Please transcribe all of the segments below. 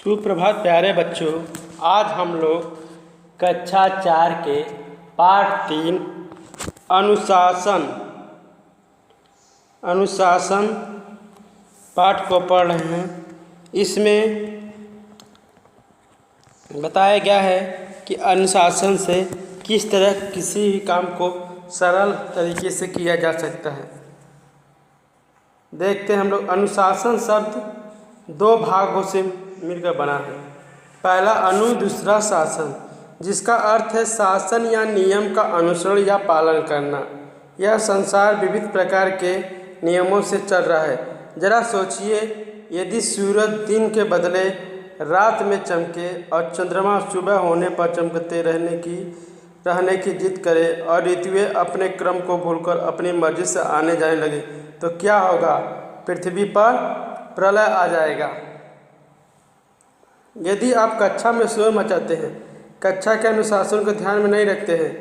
सुप्रभात प्यारे बच्चों। आज हम लोग कक्षा 4 के पाठ 3 अनुशासन पाठ को पढ़ रहे हैं। इसमें बताया गया है कि अनुशासन से किस तरह किसी भी काम को सरल तरीके से किया जा सकता है। देखते हैं हम लोग। अनुशासन शब्द दो भागों से मिलकर बना है। पहला अनु, दूसरा शासन, जिसका अर्थ है शासन या नियम का अनुसरण या पालन करना। यह संसार विविध प्रकार के नियमों से चल रहा है। जरा सोचिए, यदि सूरज दिन के बदले रात में चमके और चंद्रमा सुबह होने पर चमकते रहने की जिद करे और ऋतुएं अपने क्रम को भूलकर अपनी मर्जी से आने जाने लगे, तो क्या होगा? पृथ्वी पर प्रलय आ जाएगा। यदि आप कक्षा में शोर मचाते हैं, कक्षा के अनुशासन को ध्यान में नहीं रखते हैं,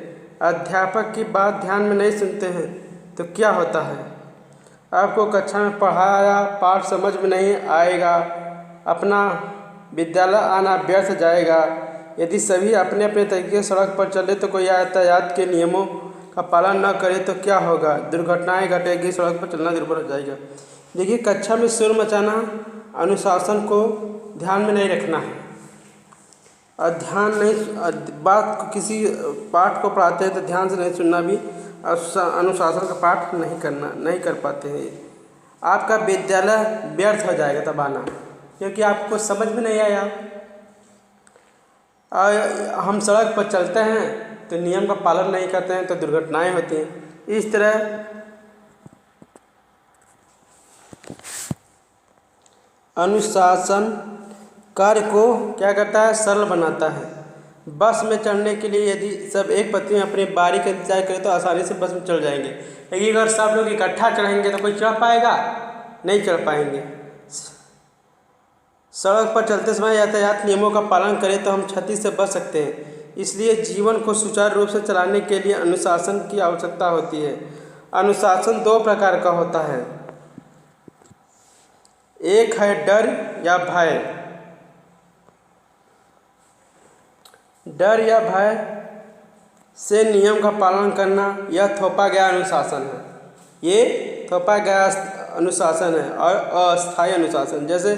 अध्यापक की बात ध्यान में नहीं सुनते हैं, तो क्या होता है? आपको कक्षा में पढ़ाया पाठ समझ में नहीं आएगा, अपना विद्यालय आना व्यर्थ जाएगा। यदि सभी अपने अपने तरीके से सड़क पर चले तो कोई यातायात के नियमों का पालन न करे तो क्या होगा? दुर्घटनाएं घटेगी, सड़क पर चलना दुर्भर हो जाएगा। देखिए, कक्षा में शोर मचाना अनुशासन को ध्यान में नहीं रखना है। और ध्यान नहीं बात को किसी पाठ को पढ़ाते हैं तो ध्यान से नहीं सुनना भी अनुशासन का पाठ नहीं कर पाते हैं। आपका विद्यालय व्यर्थ हो जाएगा तब आना, क्योंकि आपको समझ में नहीं आया। हम सड़क पर चलते हैं तो नियम का पालन नहीं करते हैं तो दुर्घटनाएं होती हैं। इस तरह अनुशासन कार्य को क्या करता है? सरल बनाता है। बस में चढ़ने के लिए यदि सब एक पत्ती में अपनी बारी का इंतजार करें तो आसानी से बस में चढ़ जाएंगे, लेकिन अगर सब लोग इकट्ठा चढ़ेंगे तो कोई चढ़ पाएगा? नहीं चढ़ पाएंगे। सड़क पर चलते समय यातायात नियमों का पालन करें तो हम क्षति से बच सकते हैं। इसलिए जीवन को सुचारू रूप से चलाने के लिए अनुशासन की आवश्यकता होती है। अनुशासन दो प्रकार का होता है। एक है डर या भय। डर या भय से नियम का पालन करना यह थोपा गया अनुशासन है। ये थोपा गया अनुशासन है। और अस्थायी अनुशासन, जैसे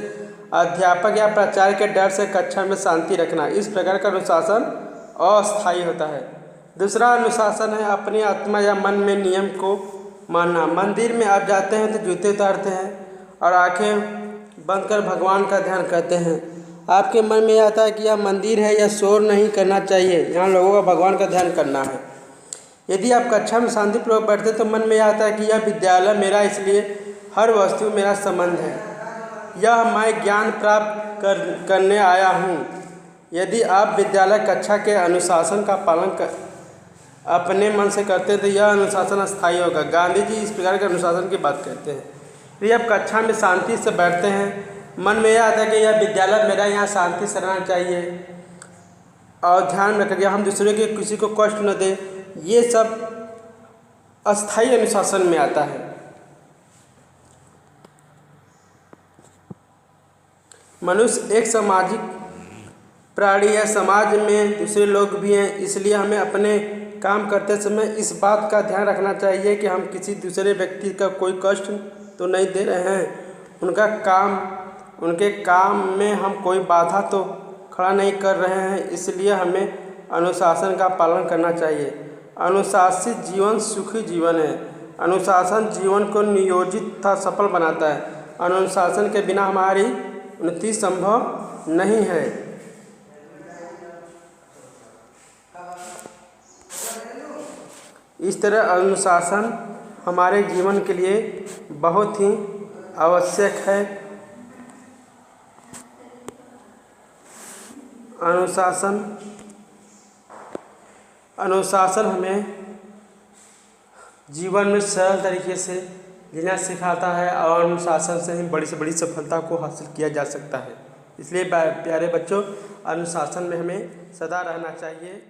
अध्यापक या प्राचार्य के डर से कक्षा में शांति रखना, इस प्रकार का अनुशासन अस्थायी होता है। दूसरा अनुशासन है अपनी आत्मा या मन में नियम को मानना। मंदिर में आप जाते हैं तो जूते उतारते हैं और आंखें बंद कर भगवान का ध्यान करते हैं। आपके मन में आता है कि यह मंदिर है, यह शोर नहीं करना चाहिए, यहाँ लोगों का भगवान का ध्यान करना है। यदि आप कक्षा में शांतिपूर्वक बैठते तो मन में आता है कि यह विद्यालय मेरा, इसलिए हर वस्तु मेरा संबंध है, यह मैं ज्ञान प्राप्त करने आया हूँ। यदि आप विद्यालय कक्षा के अनुशासन का पालन अपने मन से करते तो यह अनुशासन अस्थायी होगा। गांधी जी इस प्रकार के अनुशासन की बात करते हैं। यदि आप कक्षा में शांति से बैठते हैं, मन में यह आता है कि यह विद्यालय मेरा, यहाँ शांति से रहना चाहिए और ध्यान में रखिए हम दूसरे के किसी को कष्ट न दे, ये सब अस्थायी अनुशासन में आता है। मनुष्य एक सामाजिक प्राणी है, समाज में दूसरे लोग भी हैं, इसलिए हमें अपने काम करते समय इस बात का ध्यान रखना चाहिए कि हम किसी दूसरे व्यक्ति का कोई कष्ट तो नहीं दे रहे हैं, उनके काम में हम कोई बाधा तो खड़ा नहीं कर रहे हैं, इसलिए हमें अनुशासन का पालन करना चाहिए। अनुशासित जीवन सुखी जीवन है। अनुशासन जीवन को नियोजित तथा सफल बनाता है। अनुशासन के बिना हमारी उन्नति संभव नहीं है। इस तरह अनुशासन हमारे जीवन के लिए बहुत ही आवश्यक है। अनुशासन हमें जीवन में सरल तरीके से जीना सिखाता है और अनुशासन से ही बड़ी से बड़ी सफलता को हासिल किया जा सकता है। इसलिए प्यारे बच्चों, अनुशासन में हमें सदा रहना चाहिए।